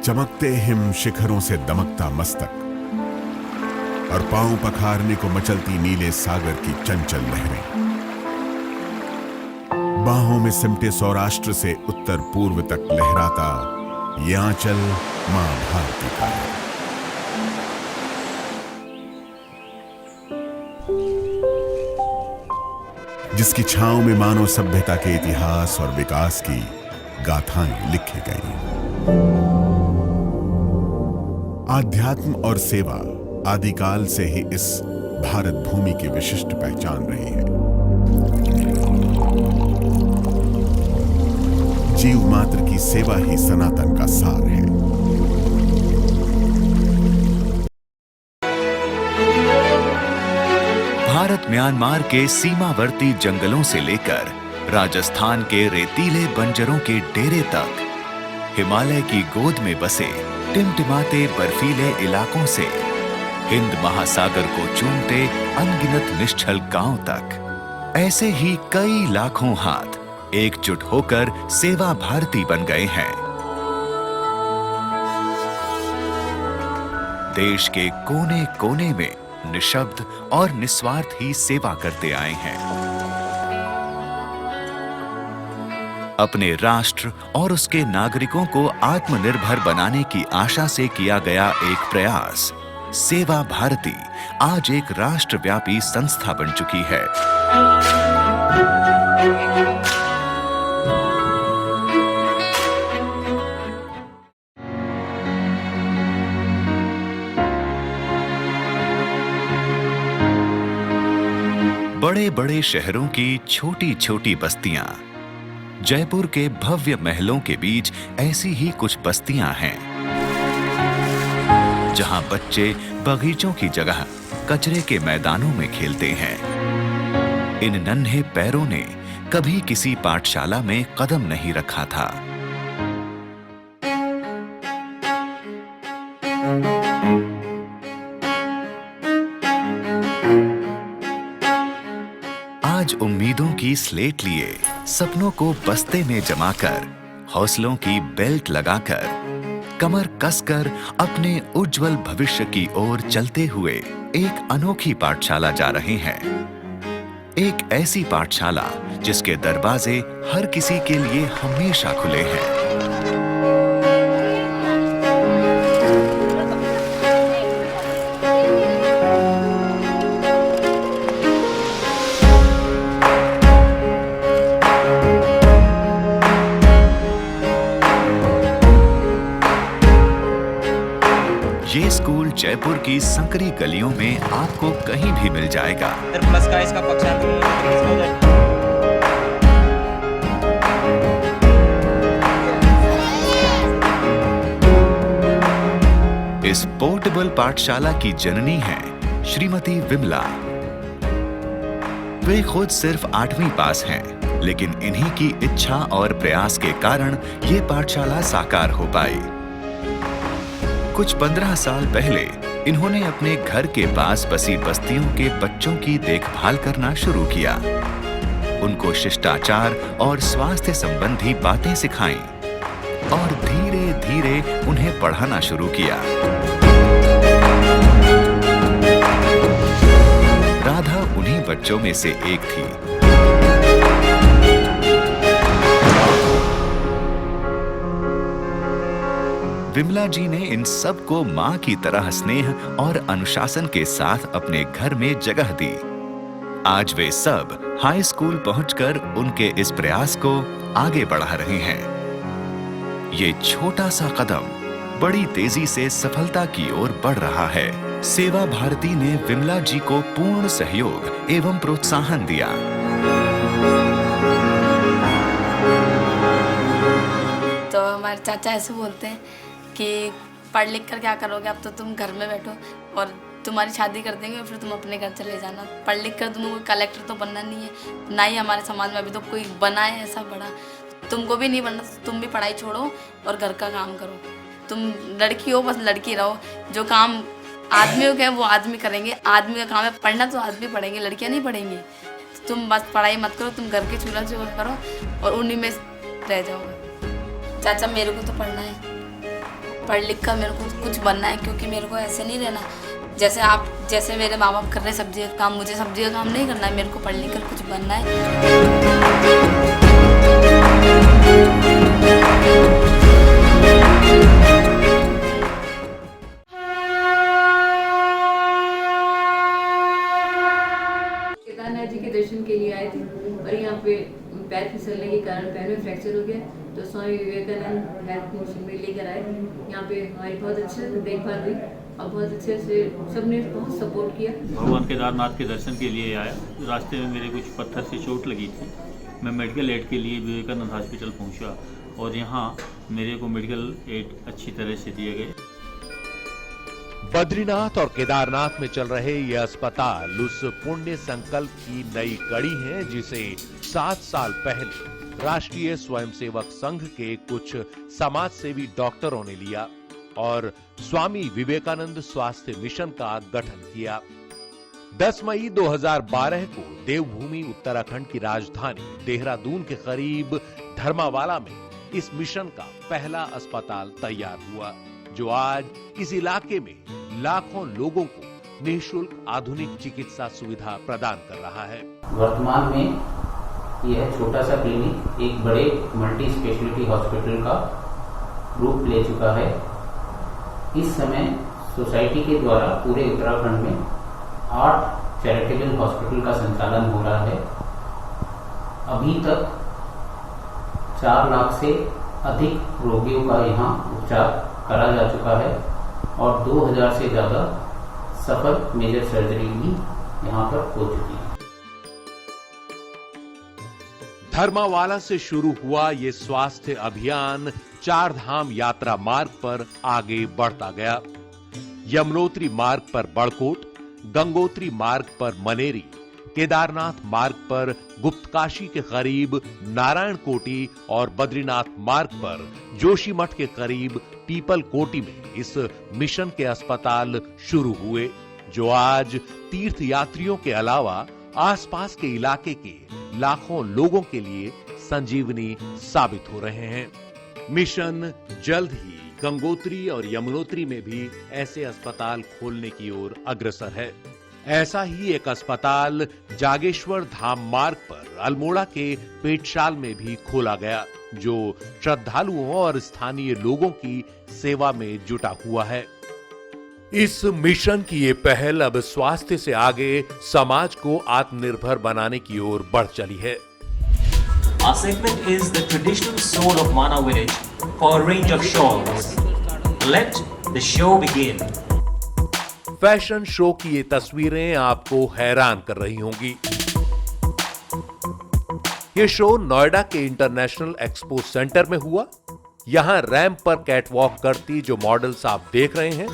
चमकते हिम शिखरों से दमकता मस्तक और पांव पखारने को मचलती नीले सागर की चंचल लहरें। बाहों में सिमटे सौराष्ट्र से उत्तर पूर्व तक लहराता ये आंचल मां भारती का है। जिसकी छांव में मानव सभ्यता के इतिहास और विकास की गाथाएं लिखी गई। आध्यात्म और सेवा आदिकाल से ही इस भारत भूमि की विशिष्ट पहचान रही है। जीव मात्र की सेवा ही सनातन का सार है। भारत म्यांमार के सीमावर्ती जंगलों से लेकर राजस्थान के रेतीले बंजरों के डेरे तक, हिमालय की गोद में बसे टिमटिमाते बर्फीले इलाकों से हिंद महासागर को चूमते अनगिनत निश्चल गांव तक, ऐसे ही कई लाखों हाथ एकजुट होकर सेवा भारती बन गए हैं। देश के कोने कोने में निशब्द और निस्वार्थ ही सेवा करते आए हैं। अपने राष्ट्र और उसके नागरिकों को आत्मनिर्भर बनाने की आशा से किया गया एक प्रयास, सेवा भारती, आज एक राष्ट्रव्यापी संस्था बन चुकी है। बड़े बड़े शहरों की छोटी छोटी बस्तियां, जयपुर के भव्य महलों के बीच ऐसी ही कुछ बस्तियां हैं, जहां बच्चे बगीचों की जगह कचरे के मैदानों में खेलते हैं। इन नन्हे पैरों ने कभी किसी पाठशाला में कदम नहीं रखा था। आज उम्मीदों की स्लेट लिए, सपनों को बस्ते में जमाकर, हौसलों की बेल्ट लगाकर, कमर कसकर अपने उज्जवल भविष्य की ओर चलते हुए एक अनोखी पाठशाला जा रहे हैं। एक ऐसी पाठशाला जिसके दरवाजे हर किसी के लिए हमेशा खुले हैं। ये स्कूल जयपुर की संकरी गलियों में आपको कहीं भी मिल जाएगा। प्लस का इसका पक्षांतर इस पोर्टेबल पाठशाला की जननी हैं श्रीमती विमला। वे खुद सिर्फ 8वीं पास हैं, लेकिन इन्हीं की इच्छा और प्रयास के कारण ये पाठशाला साकार हो पाई। कुछ 15 साल पहले इन्होंने अपने घर के पास बसी बस्तियों के बच्चों की देखभाल करना शुरू किया। उनको शिष्टाचार और स्वास्थ्य संबंधी बातें सिखाईं और धीरे धीरे उन्हें पढ़ाना शुरू किया। राधा उन्हीं बच्चों में से एक थी। विमला जी ने इन सबको मां की तरह स्नेह और अनुशासन के साथ अपने घर में जगह दी। आज वे सब हाई स्कूल पहुंचकर उनके इस प्रयास को आगे बढ़ा रहे हैं। ये छोटा सा कदम बड़ी तेजी से सफलता की ओर बढ़ रहा है। सेवा भारती ने विमला जी को पूर्ण सहयोग एवं प्रोत्साहन दिया। तो हमारे चाचा ऐसे बोलते हैं कि पढ़ लिख कर क्या करोगे, अब तो तुम घर में बैठो और तुम्हारी शादी कर देंगे फिर तुम अपने घर चले जाना। पढ़ लिख कर तुमको कलेक्टर तो बनना नहीं है, ना ही हमारे समाज में अभी तो कोई बना है ऐसा बड़ा। तुमको भी नहीं बनना, तुम भी पढ़ाई छोड़ो और घर का काम करो। तुम लड़की हो, बस लड़की रहो। जो काम आदमियों के हैं वो आदमी करेंगे, आदमी का काम है पढ़ना, तो आदमी पढ़ेंगे, लड़कियाँ नहीं पढ़ेंगी। तुम बस पढ़ाई मत करो, तुम घर के चूल्हा चौका करो और उन्हीं में रह जाओगे। चाचा मेरे को तो पढ़ना है, पढ़ लिख कर मेरे को कुछ बनना है, क्योंकि मेरे को ऐसे नहीं रहना जैसे मेरे माँ बाप कर रहे सब्जी का काम, मुझे सब्जी का काम नहीं करना है, मेरे को पढ़ लिख कर कुछ बनना है। केदारनाथ जी के दर्शन के लिए आए थे और यहाँ पे पैर फिसलने के कारण पैर में फ्रैक्चर हो गया, तो स्वामी विवेकानंद हेल्थ मिशन में लेकर आए। यहाँ पे हमारी बहुत अच्छे से देखभाल हुई और बहुत अच्छे से सबने बहुत सपोर्ट किया। भगवान केदारनाथ के दर्शन के लिए आया। रास्ते में मेरे कुछ पत्थर से चोट लगी थी। मैं मेडिकल एड के लिए विवेकानंद हॉस्पिटल पहुंचा और यहाँ मेरे को मेडिकल एड अच्छी तरह से दिए गए। बद्रीनाथ और केदारनाथ में चल रहे ये अस्पताल उस पुण्य संकल्प की नई कड़ी है जिसे 7 साल पहले राष्ट्रीय स्वयंसेवक संघ के कुछ समाजसेवी डॉक्टरों ने लिया और स्वामी विवेकानंद स्वास्थ्य मिशन का गठन किया। 10 मई 2012 को देवभूमि उत्तराखंड की राजधानी देहरादून के करीब धर्मावाला में इस मिशन का पहला अस्पताल तैयार हुआ, जो आज इस इलाके में लाखों लोगों को निःशुल्क आधुनिक चिकित्सा सुविधा प्रदान कर रहा है। वर्तमान में यह छोटा सा क्लिनिक एक बड़े मल्टी स्पेशलिटी हॉस्पिटल का रूप ले चुका है। इस समय सोसाइटी के द्वारा पूरे उत्तराखंड में 8 चैरिटेबल हॉस्पिटल का संचालन हो रहा है। अभी तक 4 लाख से अधिक रोगियों का यहाँ उपचार करा जा चुका है और 2000 से ज्यादा सफल मेजर सर्जरी भी यहाँ पर हो चुकी है। धर्मावाला से शुरू हुआ ये स्वास्थ्य अभियान 4 धाम यात्रा मार्ग पर आगे बढ़ता गया। यमुनोत्री मार्ग पर बड़कोट, गंगोत्री मार्ग पर मनेरी, केदारनाथ मार्ग पर गुप्तकाशी के करीब नारायण कोटी और बद्रीनाथ मार्ग पर जोशीमठ के करीब पीपल कोटी में इस मिशन के अस्पताल शुरू हुए, जो आज तीर्थ यात्रियों के अलावा आसपास के इलाके के लाखों लोगों के लिए संजीवनी साबित हो रहे हैं। मिशन जल्द ही गंगोत्री और यमुनोत्री में भी ऐसे अस्पताल खोलने की ओर अग्रसर है। ऐसा ही एक अस्पताल जागेश्वर धाम मार्ग पर अल्मोड़ा के पेटशाल में भी खोला गया, जो श्रद्धालुओं और स्थानीय लोगों की सेवा में जुटा हुआ है। इस मिशन की ये पहल अब स्वास्थ्य से आगे समाज को आत्मनिर्भर बनाने की ओर बढ़ चली है। Our segment is the traditional soul of Mana village for a range of shawls. Let the show begin. Fashion show की ये तस्वीरें आपको हैरान कर रही होंगी। ये शो नोएडा के इंटरनेशनल एक्सपो सेंटर में हुआ। यहां रैंप पर कैटवॉक करती जो मॉडल्स आप देख रहे हैं,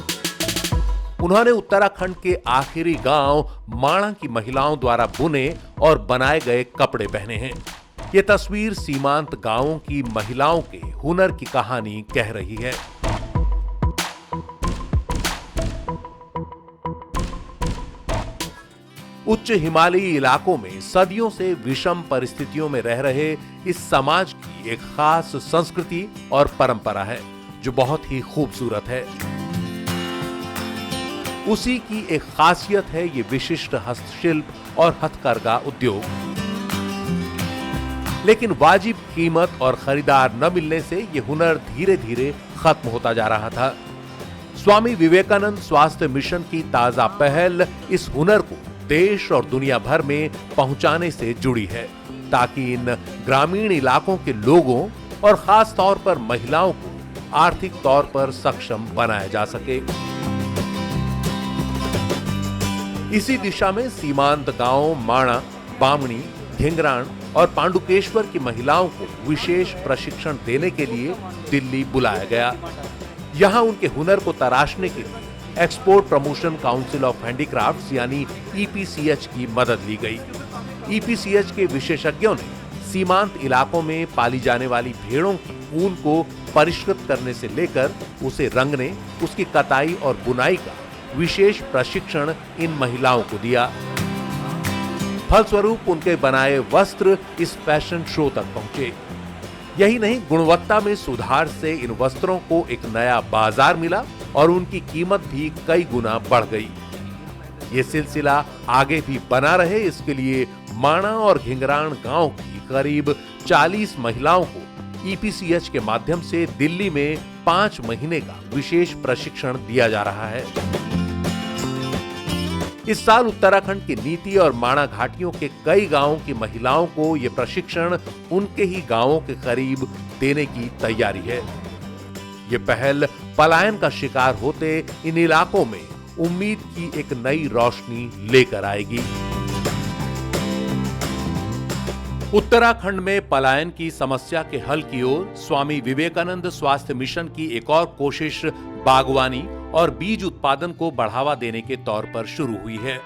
उन्होंने उत्तराखंड के आखिरी गांव माणा की महिलाओं द्वारा बुने और बनाए गए कपड़े पहने हैं। ये तस्वीर सीमांत गांवों की महिलाओं के हुनर की कहानी कह रही है। उच्च हिमालयी इलाकों में सदियों से विषम परिस्थितियों में रह रहे इस समाज की एक खास संस्कृति और परंपरा है, जो बहुत ही खूबसूरत है। उसी की एक खासियत है ये विशिष्ट हस्तशिल्प और हथकरघा उद्योग। लेकिन वाजिब कीमत और खरीदार न मिलने से ये हुनर धीरे धीरे खत्म होता जा रहा था। स्वामी विवेकानंद स्वास्थ्य मिशन की ताजा पहल इस हुनर को देश और दुनिया भर में पहुंचाने से जुड़ी है, ताकि इन ग्रामीण इलाकों के लोगों और खास तौर पर महिलाओं को आर्थिक तौर पर सक्षम बनाया जा सके। इसी दिशा में सीमांत गांव माणा, बामणी, ढिंगराण और पांडुकेश्वर की महिलाओं को विशेष प्रशिक्षण देने के लिए दिल्ली बुलाया गया। यहां उनके हुनर को तराशने के लिए export promotion council of handicrafts यानी EPCH की मदद ली गई। EPCH के विशेषज्ञों ने सीमांत इलाकों में पाली जाने वाली भेड़ों की ऊन को परिष्कृत करने से लेकर उसे रंगने, उसकी कताई और बुनाई का विशेष प्रशिक्षण इन महिलाओं को दिया। फलस्वरूप उनके बनाए वस्त्र इस फैशन शो तक पहुंचे। यही नहीं, गुणवत्ता में सुधार से इन वस्त्रों को एक नया बाजार मिला और उनकी कीमत भी कई गुना बढ़ गई। ये सिलसिला आगे भी बना रहे, इसके लिए माणा और घिंगराण गांव की करीब 40 महिलाओं को ईपीसीएच के माध्यम से दिल्ली में 5 महीने का विशेष प्रशिक्षण दिया जा रहा है। इस साल उत्तराखंड की नीति और माणा घाटियों के कई गांवों की महिलाओं को यह प्रशिक्षण उनके ही गांवों के करीब देने की तैयारी है। ये पहल पलायन का शिकार होते इन इलाकों में उम्मीद की एक नई रोशनी लेकर आएगी। उत्तराखंड में पलायन की समस्या के हल की ओर स्वामी विवेकानंद स्वास्थ्य मिशन की एक और कोशिश बागवानी और बीज उत्पादन को बढ़ावा देने के तौर पर शुरू हुई है।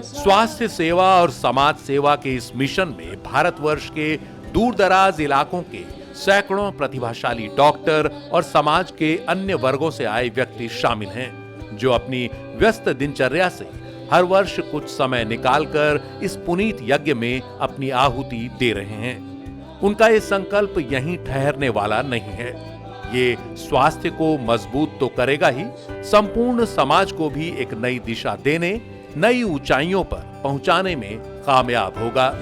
स्वास्थ्य सेवा और समाज सेवा के इस मिशन में भारतवर्ष के दूर दराज इलाकों के सैकड़ों प्रतिभाशाली डॉक्टर और समाज के अन्य वर्गों से आए व्यक्ति शामिल हैं, जो अपनी व्यस्त दिनचर्या से हर वर्ष कुछ समय निकालकर इस पुनीत यज्ञ में अपनी आहुति दे रहे हैं। उनका ये संकल्प यहीं ठहरने वाला नहीं है। ये स्वास्थ्य को मजबूत तो करेगा ही, संपूर्ण समाज को भी एक नई दिशा देने, नई ऊंचाइयों पर पहुंचाने में कामयाब होगा।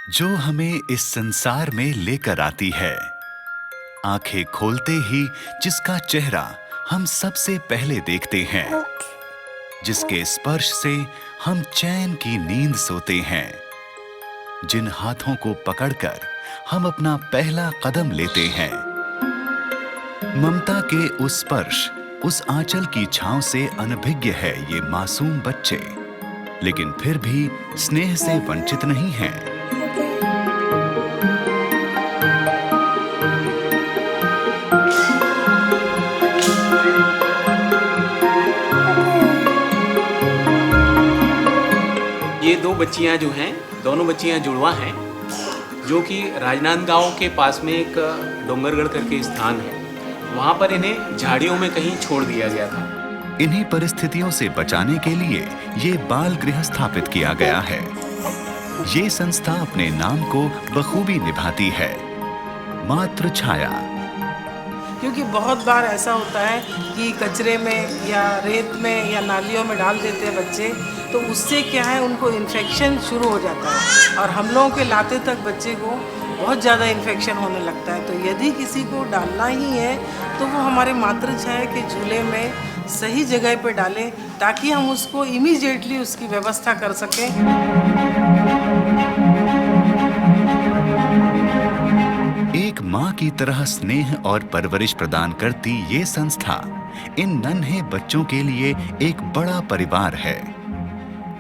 जो हमें इस संसार में लेकर आती है, आंखें खोलते ही जिसका चेहरा हम सबसे पहले देखते हैं, जिसके स्पर्श से हम चैन की नींद सोते हैं, जिन हाथों को पकड़कर हम अपना पहला कदम लेते हैं, ममता के उस स्पर्श, उस आंचल की छांव से अनभिज्ञ है ये मासूम बच्चे, लेकिन फिर भी स्नेह से वंचित नहीं हैं। ये दो बच्चियां जो हैं, दोनों बच्चियां जुड़वा हैं, जो कि राजनांदगांव के पास में एक डोंगरगढ़ करके स्थान है, वहाँ पर इन्हें झाड़ियों में कहीं छोड़ दिया गया था। इन्हीं परिस्थितियों से बचाने के लिए ये बाल गृह स्थापित किया गया है। ये संस्था अपने नाम को बखूबी निभाती है, मातृ छाया। क्योंकि बहुत बार ऐसा होता है कि कचरे में या रेत में या नालियों में डाल देते हैं बच्चे, तो उससे क्या है, उनको इन्फेक्शन शुरू हो जाता है और हम लोगों के लाते तक बच्चे को बहुत ज़्यादा इन्फेक्शन होने लगता है। तो यदि किसी को डालना ही है तो वो हमारे मातृ छाया के झूले में सही जगह पे डालें, ताकि हम उसको इमीडिएटली उसकी व्यवस्था कर सकें। एक माँ की तरह स्नेह और परवरिश प्रदान करती ये संस्था इन नन्हे बच्चों के लिए एक बड़ा परिवार है।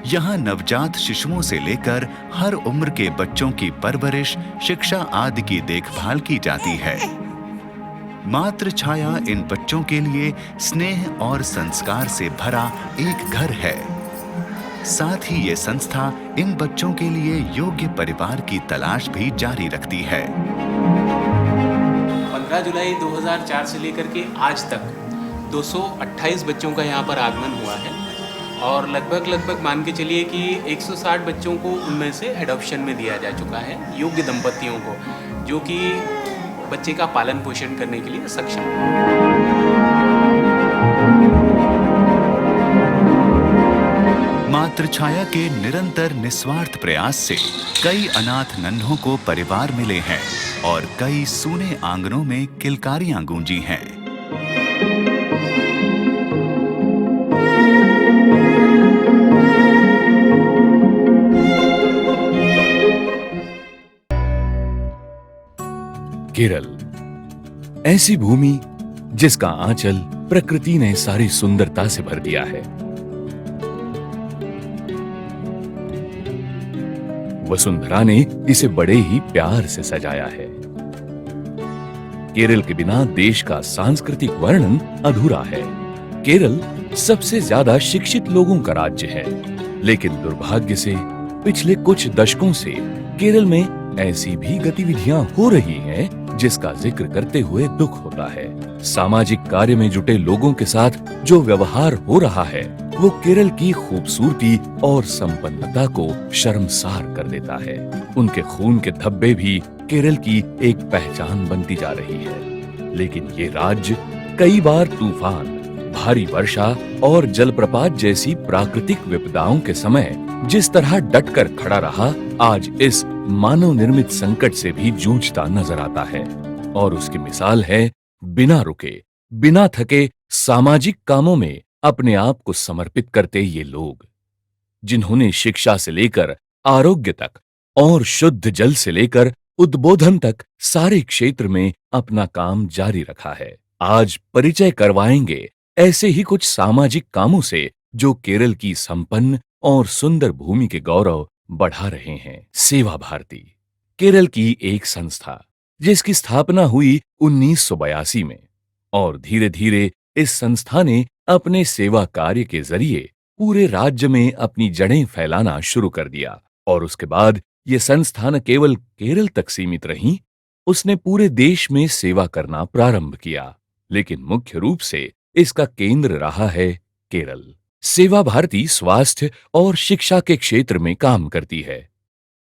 यहाँ नवजात शिशुओं से लेकर हर उम्र के बच्चों की परवरिश, शिक्षा आदि की देखभाल की जाती है। मातृ छाया इन बच्चों के लिए स्नेह और संस्कार से भरा एक घर है। साथ ही ये संस्था इन बच्चों के लिए योग्य परिवार की तलाश भी जारी रखती है। 15 जुलाई 2004 से लेकर के आज तक 228 बच्चों का यहाँ पर आगमन हुआ है और लगभग मान के चलिए कि 160 बच्चों को उनमें से एडॉप्शन में दिया जा चुका है, योग्य दंपतियों को, जो कि बच्चे का पालन पोषण करने के लिए सक्षम है। मातृ छाया के निरंतर निस्वार्थ प्रयास से कई अनाथ नन्हों को परिवार मिले हैं और कई सूने आंगनों में किलकारियां गूंजी हैं। केरल, ऐसी भूमि जिसका आंचल प्रकृति ने सारी सुंदरता से भर दिया है। वसुंधरा ने इसे बड़े ही प्यार से सजाया है। केरल के बिना देश का सांस्कृतिक वर्णन अधूरा है। केरल सबसे ज्यादा शिक्षित लोगों का राज्य है, लेकिन दुर्भाग्य से पिछले कुछ दशकों से केरल में ऐसी भी गतिविधियां हो रही हैं जिसका जिक्र करते हुए दुख होता है। सामाजिक कार्य में जुटे लोगों के साथ जो व्यवहार हो रहा है वो केरल की खूबसूरती और संपन्नता को शर्मसार कर देता है। उनके खून के धब्बे भी केरल की एक पहचान बनती जा रही है। लेकिन ये राज्य कई बार तूफान, भारी वर्षा और जलप्रपात जैसी प्राकृतिक विपदाओं के समय जिस तरह डटकर खड़ा रहा, आज इस मानव निर्मित संकट से भी जूझता नजर आता है। और उसकी मिसाल है बिना रुके, बिना थके सामाजिक कामों में अपने आप को समर्पित करते ये लोग, जिन्होंने शिक्षा से लेकर आरोग्य तक और शुद्ध जल से लेकर उद्बोधन तक सारे क्षेत्र में अपना काम जारी रखा है। आज परिचय करवाएंगे ऐसे ही कुछ सामाजिक कामों से जो केरल की संपन्न और सुंदर भूमि के गौरव बढ़ा रहे हैं। सेवा भारती केरल की एक संस्था जिसकी स्थापना हुई 1982 में, और धीरे धीरे इस संस्था ने अपने सेवा कार्य के जरिए पूरे राज्य में अपनी जड़ें फैलाना शुरू कर दिया। और उसके बाद ये संस्था न केवल केरल तक सीमित रही, उसने पूरे देश में सेवा करना प्रारंभ किया। लेकिन मुख्य रूप से इसका केंद्र रहा है केरल। सेवा भारती स्वास्थ्य और शिक्षा के क्षेत्र में काम करती है।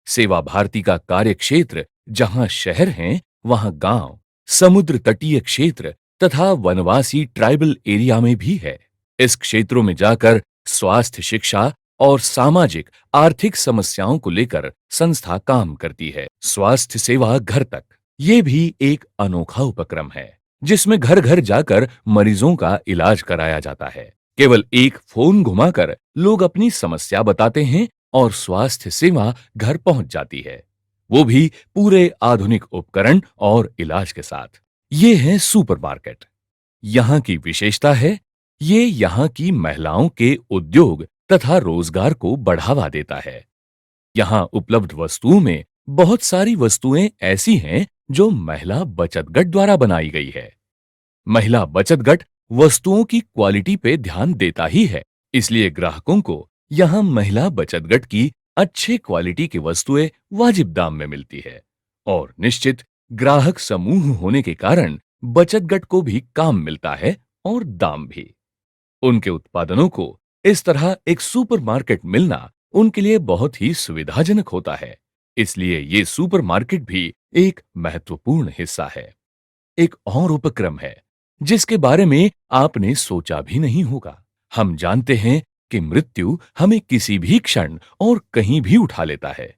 सेवा भारती का कार्य क्षेत्र जहां शहर हैं, वहां गांव, समुद्र तटीय क्षेत्र तथा वनवासी ट्राइबल एरिया में भी है। इस क्षेत्रों में जाकर स्वास्थ्य, शिक्षा और सामाजिक आर्थिक समस्याओं को लेकर संस्था काम करती है। स्वास्थ्य सेवा घर तक, ये भी एक अनोखा उपक्रम है जिसमें घर घर जाकर मरीजों का इलाज कराया जाता है। केवल एक फोन घुमाकर लोग अपनी समस्या बताते हैं और स्वास्थ्य सेवा घर पहुंच जाती है, वो भी पूरे आधुनिक उपकरण और इलाज के साथ। ये है सुपरमार्केट। यहाँ की विशेषता है ये यहाँ की महिलाओं के उद्योग तथा रोजगार को बढ़ावा देता है। यहाँ उपलब्ध वस्तुओं में बहुत सारी वस्तुएं ऐसी हैं जो महिला बचत गट द्वारा बनाई गई है। महिला बचत गट वस्तुओं की क्वालिटी पे ध्यान देता ही है, इसलिए ग्राहकों को यहाँ महिला बचत गट की अच्छे क्वालिटी की वस्तुएं वाजिब दाम में मिलती है। और निश्चित ग्राहक समूह होने के कारण बचत गट को भी काम मिलता है और दाम भी। उनके उत्पादनों को इस तरह एक सुपरमार्केट मिलना उनके लिए बहुत ही सुविधाजनक होता है, इसलिए ये सुपरमार्केट भी एक महत्वपूर्ण हिस्सा है। एक और उपक्रम है जिसके बारे में आपने सोचा भी नहीं होगा। हम जानते हैं कि मृत्यु हमें किसी भी क्षण और कहीं भी उठा लेता है,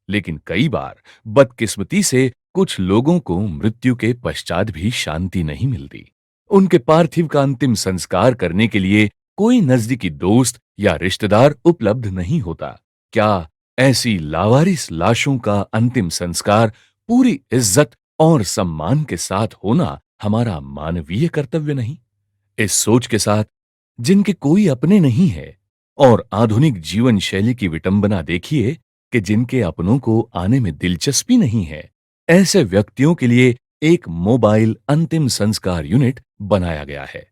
लेकिन कई बार बदकिस्मती से कुछ लोगों को मृत्यु के पश्चात भी शांति नहीं मिलती। उनके पार्थिव का अंतिम संस्कार करने के लिए कोई नजदीकी दोस्त या रिश्तेदार उपलब्ध नहीं होता। क्या ऐसी लावारिस लाशों का अंतिम संस्कार पूरी इज्जत और सम्मान के साथ होना हमारा मानवीय कर्तव्य नहीं? इस सोच के साथ जिनके कोई अपने नहीं है और आधुनिक जीवन शैली की विटंबना देखिए कि जिनके अपनों को आने में दिलचस्पी नहीं है, ऐसे व्यक्तियों के लिए एक मोबाइल अंतिम संस्कार यूनिट बनाया गया है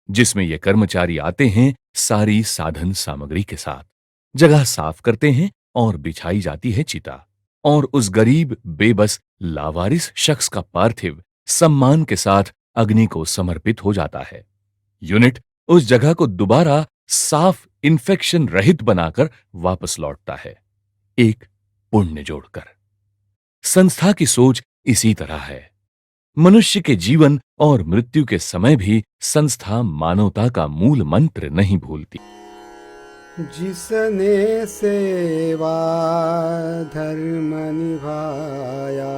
जिसमें ये कर्मचारी आते हैं सारी साधन सामग्री के साथ, जगह साफ करते हैं और बिछाई जाती है चिता, और उस गरीब बेबस लावारिस शख्स का पार्थिव सम्मान के साथ अग्नि को समर्पित हो जाता है। यूनिट उस जगह को दोबारा साफ, इन्फेक्शन रहित बनाकर वापस लौटता है, एक पुण्य जोड़कर। संस्था की सोच इसी तरह है। मनुष्य के जीवन और मृत्यु के समय भी संस्था मानवता का मूल मंत्र नहीं भूलती। जिसने सेवा धर्म निभाया,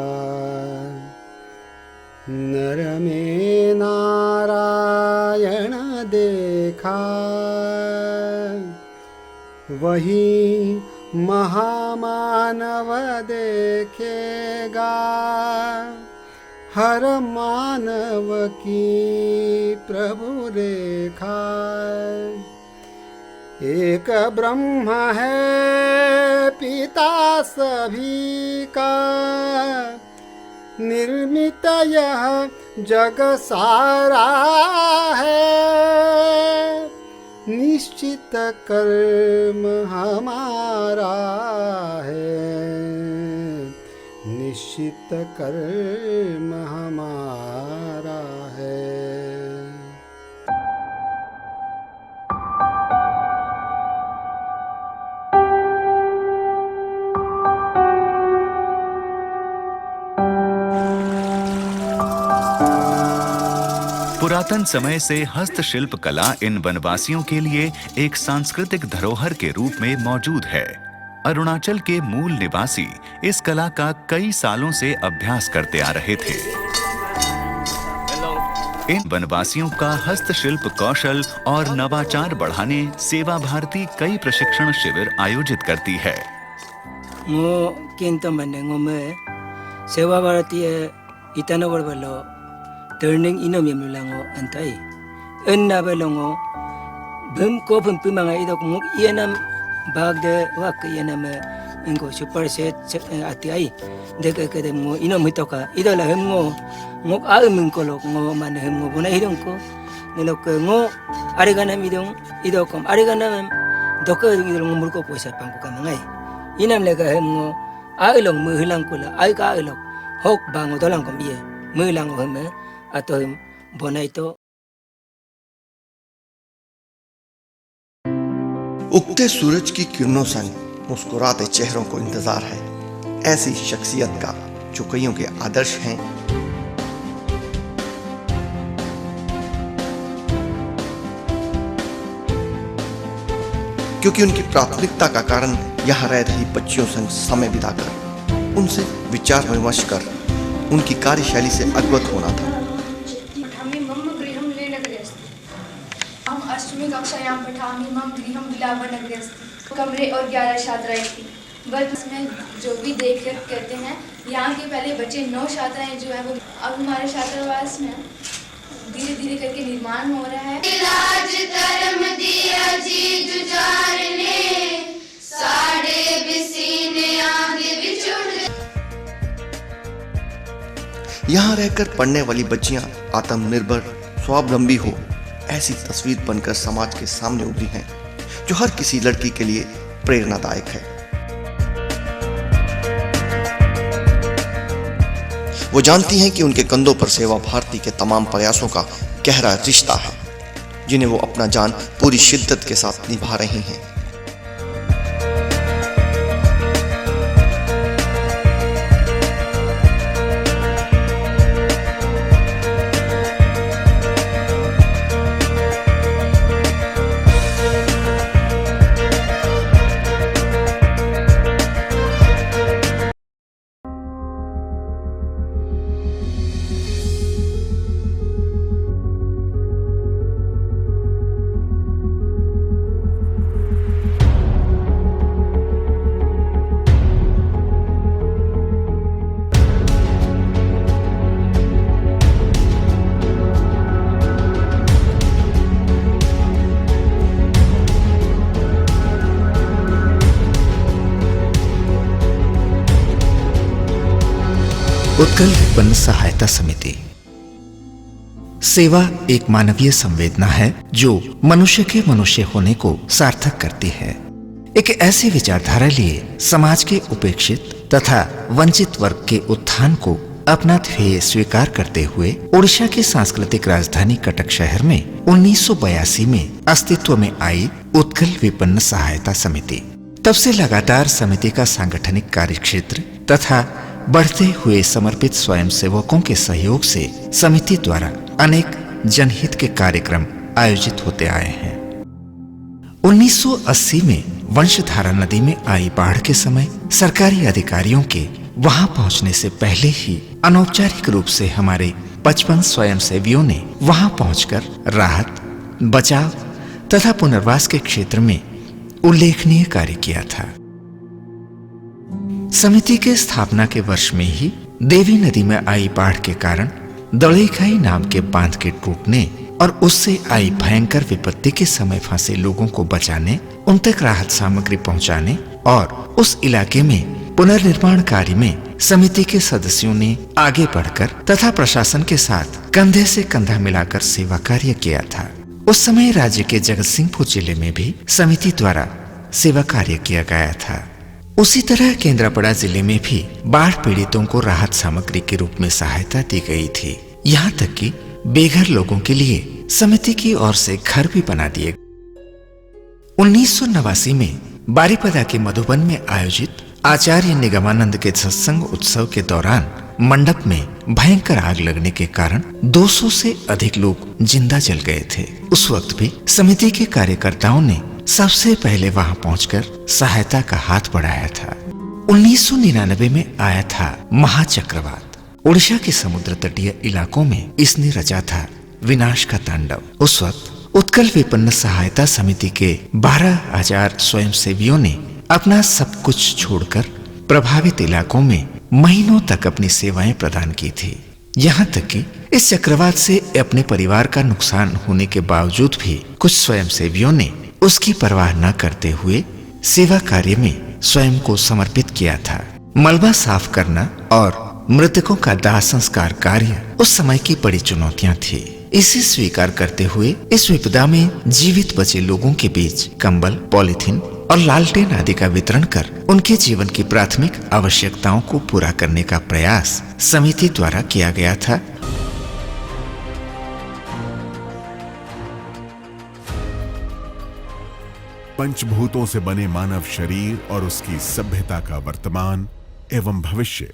नर में नारायण देखा, वही महामानव देखेगा हर मानव की प्रभु रेखा। एक ब्रह्म है पिता सभी का, निर्मित यह जग सारा है, निश्चित कर्म हमारा है, निश्चित कर्म हमारा है। पुरातन समय से हस्तशिल्प कला इन वनवासियों के लिए एक सांस्कृतिक धरोहर के रूप में मौजूद है। अरुणाचल के मूल निवासी इस कला का कई सालों से अभ्यास करते आ रहे थे। इन वनवासियों का हस्तशिल्प कौशल और नवाचार बढ़ाने सेवा भारती कई प्रशिक्षण शिविर आयोजित करती है। सेवा भारती ईटानगर वालों टर्निंग इनो मिलांगो अंताई अन्ना बेलोंगो भम को भम पिमांगा इदो मुक येनम भाग दे वाक येनम इनको सुपर सेट आती आई देखे के मो इनो मितोका इदो ला हमो मुक आ मिंको लो ngो माने हमो बुना इदों को नेलो के ngो आरेगाना मिदों इदो कम आरेगाना दोके इदो मुर को पैसा पांको का मंगाई इनाम लेगा हमो आ इलोंग महिलांग को ला आई का इलोंग होक बांगो दोलांग को बिए महिलांग हमें atau bona itu उगते सूरज की किरणों संग मुस्कुराते चेहरों को इंतजार है ऐसी शख्सियत का जो कईयों के आदर्श हैं। क्योंकि उनकी प्राथमिकता का कारण यहाँ रह रही बच्चियों संग समय बिताकर उनसे विचार विमर्श कर उनकी कार्यशैली से अवगत होना था। कक्षायां पठामि मम गृहं विलापनगरे अस्ति। कमरे और 11 छात्राएं थी। बस में जो भी देख कर कहते हैं यहाँ के पहले बच्चे 9 छात्राएं जो है वो अब हमारे छात्रावास में धीरे धीरे करके निर्माण हो रहा है। इलाज धर्म दिया जी जुजारने साढ़े बिसीने आंधे बिछुड़। यहाँ रहकर पढ़ने वाली बच्चियां आत्मनिर्भर स्वावलंबी हो ऐसी तस्वीर बनकर समाज के सामने उभरी हैं जो हर किसी लड़की के लिए प्रेरणादायक है। वो जानती हैं कि उनके कंधों पर सेवा भारती के तमाम प्रयासों का गहरा रिश्ता है जिन्हें वो अपना जान पूरी शिद्दत के साथ निभा रही हैं। उत्कल विपन्न सहायता समिति। सेवा एक मानवीय संवेदना है जो मनुष्य के मनुष्य होने को सार्थक करती है। एक ऐसी विचारधारा लिए समाज के उपेक्षित तथा वंचित वर्ग के उत्थान को अपना ध्येय स्वीकार करते हुए ओडिशा की सांस्कृतिक राजधानी कटक शहर में 1982 में अस्तित्व में आई उत्कल विपन्न सहायता समिति। तब से लगातार समिति का सांगठनिक कार्यक्षेत्र तथा बढ़ते हुए समर्पित स्वयंसेवकों के सहयोग से समिति द्वारा अनेक जनहित के कार्यक्रम आयोजित होते आए हैं। 1980 में वंशधारा नदी में आई बाढ़ के समय सरकारी अधिकारियों के वहां पहुंचने से पहले ही अनौपचारिक रूप से हमारे 55 स्वयंसेवियों ने वहां पहुंचकर राहत, बचाव तथा पुनर्वास के क्षेत्र में उल्लेखनीय कार्य किया था। समिति के स्थापना के वर्ष में ही देवी नदी में आई बाढ़ के कारण दड़ेखाई नाम के बांध के टूटने और उससे आई भयंकर विपत्ति के समय फंसे लोगों को बचाने, उन तक राहत सामग्री पहुंचाने और उस इलाके में पुनर्निर्माण कार्य में समिति के सदस्यों ने आगे बढ़कर तथा प्रशासन के साथ कंधे से कंधा मिलाकर सेवा कार्य किया था। उस समय राज्य के जगतसिंहपुर जिले में भी समिति द्वारा सेवा कार्य किया गया था। उसी तरह केंद्रापड़ा जिले में भी बाढ़ पीड़ितों को राहत सामग्री के रूप में सहायता दी गई थी। यहाँ तक कि बेघर लोगों के लिए समिति की ओर से घर भी बना दिए। 1989 में बारीपदा के मधुबन में आयोजित आचार्य निगमानंद के सत्संग उत्सव के दौरान मंडप में भयंकर आग लगने के कारण 200 से अधिक लोग जिंदा जल गए थे। उस वक्त भी समिति के कार्यकर्ताओं ने सबसे पहले वहां पहुंचकर सहायता का हाथ बढ़ाया था। 1999 में आया था महाचक्रवात। उड़ीसा के समुद्र तटीय इलाकों में इसने रचा था विनाश का तांडव। उस वक्त उत्कल विपन्न सहायता समिति के 12,000 स्वयंसेवियों ने अपना सब कुछ छोड़कर प्रभावित इलाकों में महीनों तक अपनी सेवाएं प्रदान की थी। यहाँ तक कि इस चक्रवात से अपने परिवार का नुकसान होने के बावजूद भी कुछ स्वयंसेवियों ने उसकी परवाह न करते हुए सेवा कार्य में स्वयं को समर्पित किया था। मलबा साफ करना और मृतकों का दाह संस्कार कार्य उस समय की बड़ी चुनौतियां थी। इसे स्वीकार करते हुए इस विपदा में जीवित बचे लोगों के बीच कंबल, पॉलिथीन और लालटेन आदि का वितरण कर उनके जीवन की प्राथमिक आवश्यकताओं को पूरा करने का प्रयास समिति द्वारा किया गया था। पंचभूतों से बने मानव शरीर और उसकी सभ्यता का वर्तमान एवं भविष्य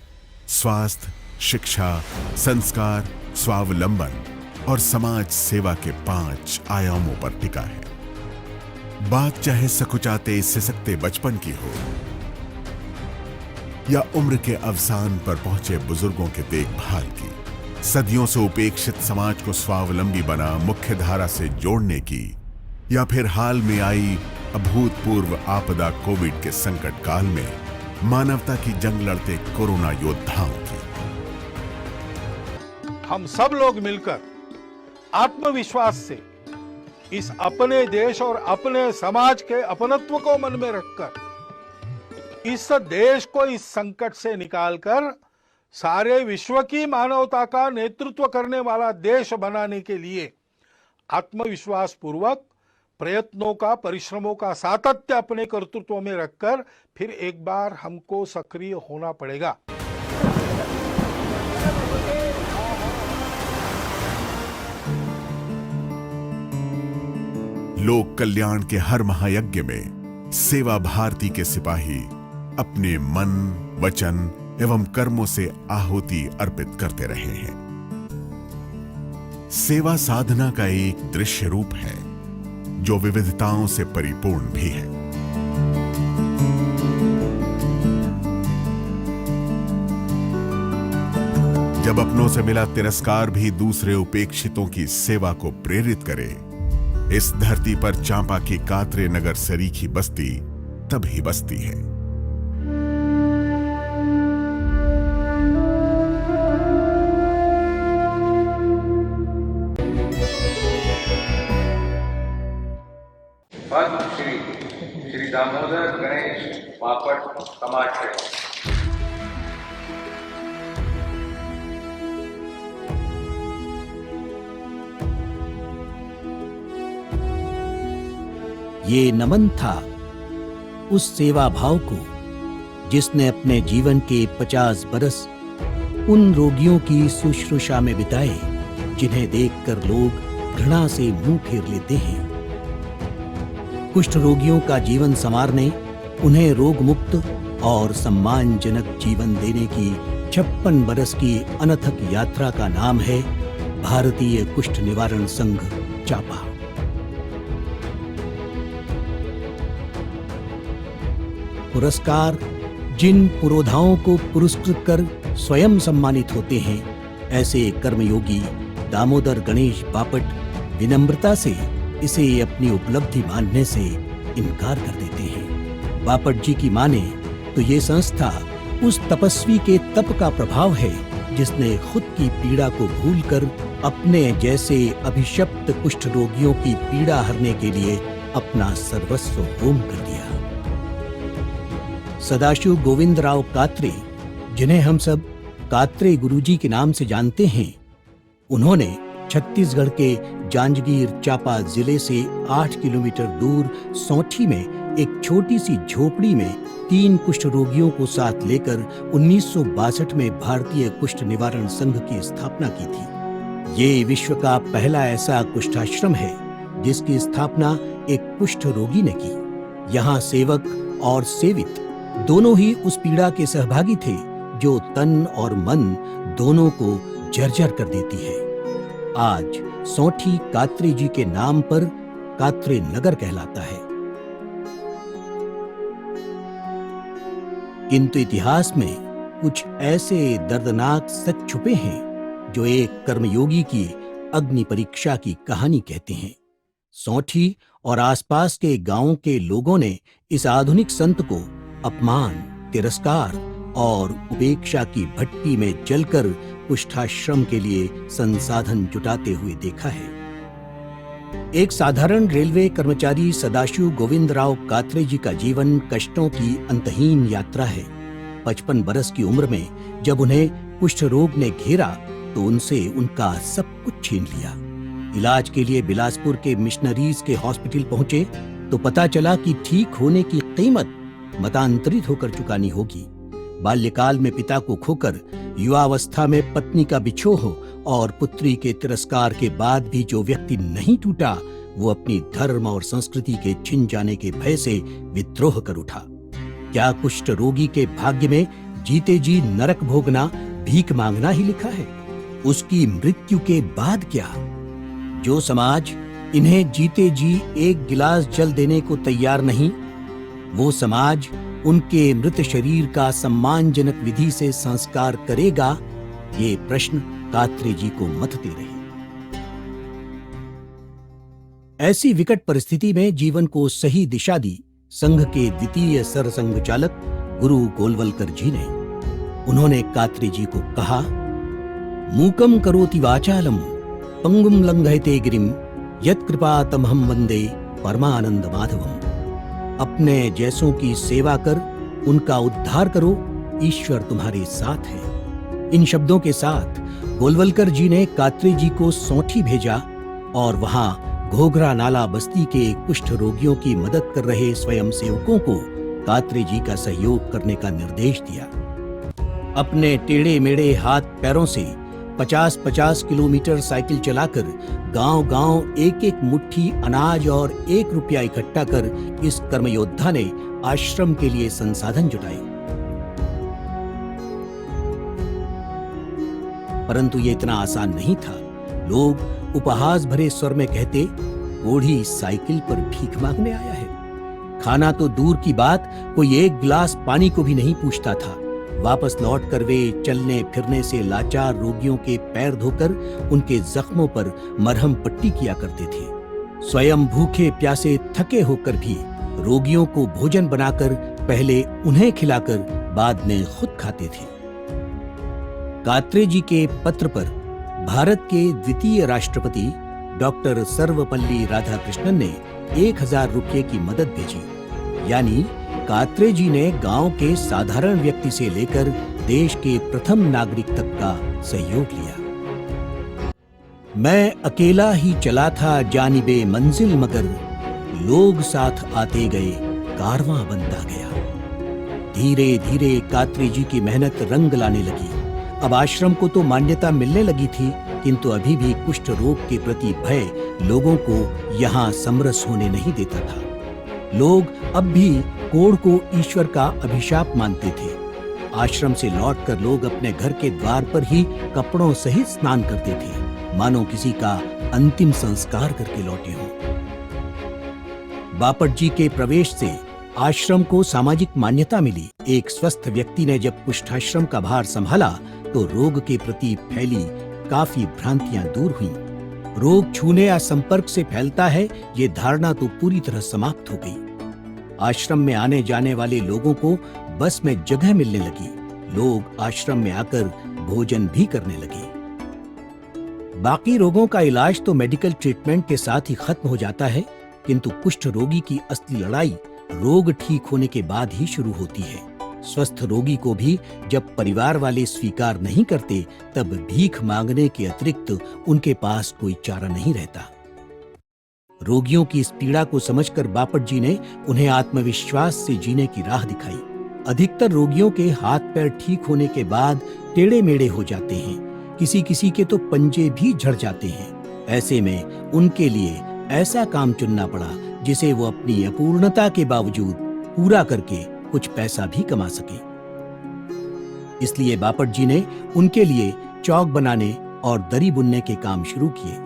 स्वास्थ्य, शिक्षा, संस्कार, स्वावलंबन और समाज सेवा के 5 आयामों पर टिका है। बात चाहे सकुचाते सिसकते बचपन की हो या उम्र के अवसान पर पहुंचे बुजुर्गों के देखभाल की, सदियों से उपेक्षित समाज को स्वावलंबी बना मुख्य धारा से जोड़ने की, या फिर हाल में आई अभूतपूर्व आपदा कोविड के संकट काल में मानवता की जंग लड़ते कोरोना योद्धाओं की। हम सब लोग मिलकर आत्मविश्वास से इस अपने देश और अपने समाज के अपनत्व को मन में रखकर इस देश को इस संकट से निकालकर सारे विश्व की मानवता का नेतृत्व करने वाला देश बनाने के लिए आत्मविश्वास पूर्वक प्रयत्नों का, परिश्रमों का सातत्य अपने कर्तृत्व में रखकर फिर एक बार हमको सक्रिय होना पड़ेगा। लोक कल्याण के हर महायज्ञ में सेवा भारती के सिपाही अपने मन, वचन एवं कर्मों से आहुति अर्पित करते रहे हैं। सेवा साधना का एक दृश्य रूप है जो विविधताओं से परिपूर्ण भी है। जब अपनों से मिला तिरस्कार भी दूसरे उपेक्षितों की सेवा को प्रेरित करे, इस धरती पर चांपा की कातरे नगर सरीखी बस्ती तभी बसती है। श्री दामोदर गणेश बापट समाज सेवा। ये नमन था उस सेवा भाव को जिसने अपने जीवन के 50 बरस उन रोगियों की शुश्रूषा में बिताए जिन्हें देखकर लोग घृणा से मुंह फेर लेते हैं। कुष्ठ रोगियों का जीवन संवारने, उन्हें रोग मुक्त और सम्मानजनक जीवन देने की 56 बरस की अनथक यात्रा का नाम है भारतीय कुष्ठ निवारण संघ चापा। पुरस्कार जिन पुरोधाओं को पुरस्कृत कर स्वयं सम्मानित होते हैं, ऐसे कर्मयोगी दामोदर गणेश बापट विनम्रता से इसे अपनी उपलब्धि मानने से इनकार कर देते हैं। बापट जी की माने तो ये संस्था उस तपस्वी के तप का प्रभाव है जिसने खुद की पीड़ा को भूलकर अपने जैसे अभिशप्त कुष्ठ रोगियों की पीड़ा हरने के लिए अपना सर्वस्व होम कर दिया। सदाशिव गोविंदराव कात्रे, जिन्हें हम सब कात्रे गुरुजी के नाम से जानते हैं, उन्होंने छत्तीसगढ़ के जांजगीर चांपा जिले से 8 किलोमीटर दूर सौठी में एक छोटी सी झोपड़ी में 3 कुष्ठ रोगियों को साथ लेकर 1962 में भारतीय कुष्ठ निवारण संघ की स्थापना की थी। ये विश्व का पहला ऐसा कुष्ठाश्रम है जिसकी स्थापना एक कुष्ठ रोगी ने की। यहाँ सेवक और सेवित दोनों ही उस पीड़ा के सहभागी थे जो तन और मन दोनों को जर्जर कर देती है। आज सौठी कात्रे जी के नाम पर कात्रे नगर कहलाता है। किंतु इतिहास में कुछ ऐसे दर्दनाक सच छुपे हैं जो एक कर्मयोगी की अग्नि परीक्षा की कहानी कहते हैं। सौठी और आसपास के गांवों के लोगों ने इस आधुनिक संत को अपमान, तिरस्कार और उपेक्षा की भट्टी में जलकर कुष्ठाश्रम के लिए संसाधन जुटाते हुए देखा है। एक साधारण रेलवे कर्मचारी सदाशिव गोविंदराव कात्रे जी का जीवन कष्टों की अंतहीन यात्रा है। 55 बरस की उम्र में जब उन्हें कुष्ठ रोग ने घेरा तो उनसे उनका सब कुछ छीन लिया। इलाज के लिए बिलासपुर के मिशनरीज के हॉस्पिटल पहुंचे तो पता चला कि ठीक होने की कीमत मतांतरित होकर चुकानी होगी। बाल्यकाल में पिता को खोकर, युवावस्था में पत्नी का बिछोह और पुत्री के तिरस्कार के बाद भी जो व्यक्ति नहीं टूटा वो अपनी धर्म और संस्कृति के छिन जाने के भय से विद्रोह कर उठा। क्या कुष्ठ रोगी के भाग्य में जीते जी नरक भोगना, भीख मांगना ही लिखा है? उसकी मृत्यु के बाद क्या? जो समाज इन्हें जीते जी एक गिलास जल देने को तैयार नहीं, वो समाज उनके मृत शरीर का सम्मानजनक विधि से संस्कार करेगा? ये प्रश्न कात्रे जी को मथते रहे। ऐसी विकट परिस्थिति में जीवन को सही दिशा दी संघ के द्वितीय सरसंघ चालक गुरु गोलवलकर जी ने। उन्होंने कात्रे जी को कहा, मूकम करोति वाचालम पंगुम लंघयते गिरिम यत् कृपा तमहम वंदे परमानंद माधवम। अपने जैसों की सेवा कर उनका उद्धार करो, ईश्वर तुम्हारे साथ है। इन शब्दों के साथ गोलवलकर जी ने कात्रे जी को सौठी भेजा और वहां घोघरा नाला बस्ती के कुष्ठ रोगियों की मदद कर रहे स्वयं सेवकों को कात्रे जी का सहयोग करने का निर्देश दिया। अपने टेढ़े मेढ़े हाथ पैरों से 50-50 किलोमीटर साइकिल चलाकर गांव-गांव एक-एक मुट्ठी अनाज और 1 रुपया इकट्ठा कर इस कर्मयोद्धा ने आश्रम के लिए संसाधन जुटाए। परंतु ये इतना आसान नहीं था। लोग उपहास भरे स्वर में कहते, बूढ़ी साइकिल पर भीख मांगने आया है। खाना तो दूर की बात, कोई एक गिलास पानी को भी नहीं पूछता था। वापस लौटकर वे चलने फिरने से लाचार रोगियों के पैर धोकर उनके जख्मों पर मरहम पट्टी किया करते थे। स्वयं भूखे प्यासे थके होकर भी रोगियों को भोजन बनाकर पहले उन्हें खिलाकर बाद में खुद खाते थे। कात्रे जी के पत्र पर भारत के द्वितीय राष्ट्रपति डॉक्टर सर्वपल्ली राधाकृष्णन ने 1000 रुपये की मदद भेजी। यानी कात्रे जी ने गांव के साधारण व्यक्ति से लेकर देश के प्रथम नागरिक तक का सहयोग लिया। मैं अकेला ही चला था जानिबे मंजिल, मगर लोग साथ आते गए, कारवां बनता गया। धीरे धीरे कात्रे जी की मेहनत रंग लाने लगी। अब आश्रम को तो मान्यता मिलने लगी थी, किंतु अभी भी कुष्ठ रोग के प्रति भय लोगों को यहाँ समरस होने नहीं देता था। लोग अब भी कोढ़ को ईश्वर का अभिशाप मानते थे। आश्रम से लौटकर लोग अपने घर के द्वार पर ही कपड़ों सहित स्नान करते थे, मानो किसी का अंतिम संस्कार करके लौटे हों। बापट जी के प्रवेश से आश्रम को सामाजिक मान्यता मिली। एक स्वस्थ व्यक्ति ने जब कुष्ठाश्रम का भार संभाला तो रोग के प्रति फैली काफी भ्रांतियां दूर हुईं। रोग छूने या संपर्क से फैलता है, ये धारणा तो पूरी तरह समाप्त हो गई। आश्रम में आने जाने वाले लोगों को बस में जगह मिलने लगी। लोग आश्रम में आकर भोजन भी करने लगे। बाकी रोगों का इलाज तो मेडिकल ट्रीटमेंट के साथ ही खत्म हो जाता है, किंतु कुष्ठ रोगी की असली लड़ाई रोग ठीक होने के बाद ही शुरू होती है। स्वस्थ रोगी को भी जब परिवार वाले स्वीकार नहीं करते, तब भीख मांगने के अतिरिक्त उनके पास कोई चारा नहीं रहता। रोगियों की इस पीड़ा को समझकर बापट जी ने उन्हें आत्मविश्वास से जीने की राह दिखाई। अधिकतर रोगियों के हाथ पैर ठीक होने के बाद टेढ़े मेढ़े हो जाते हैं, किसी किसी के तो पंजे भी झड़ जाते हैं। ऐसे में उनके लिए ऐसा काम चुनना पड़ा जिसे वो अपनी अपूर्णता के बावजूद पूरा करके कुछ पैसा भी कमा सके। इसलिए बापट जी ने उनके लिए चौक बनाने और दरी बुनने के काम शुरू किए।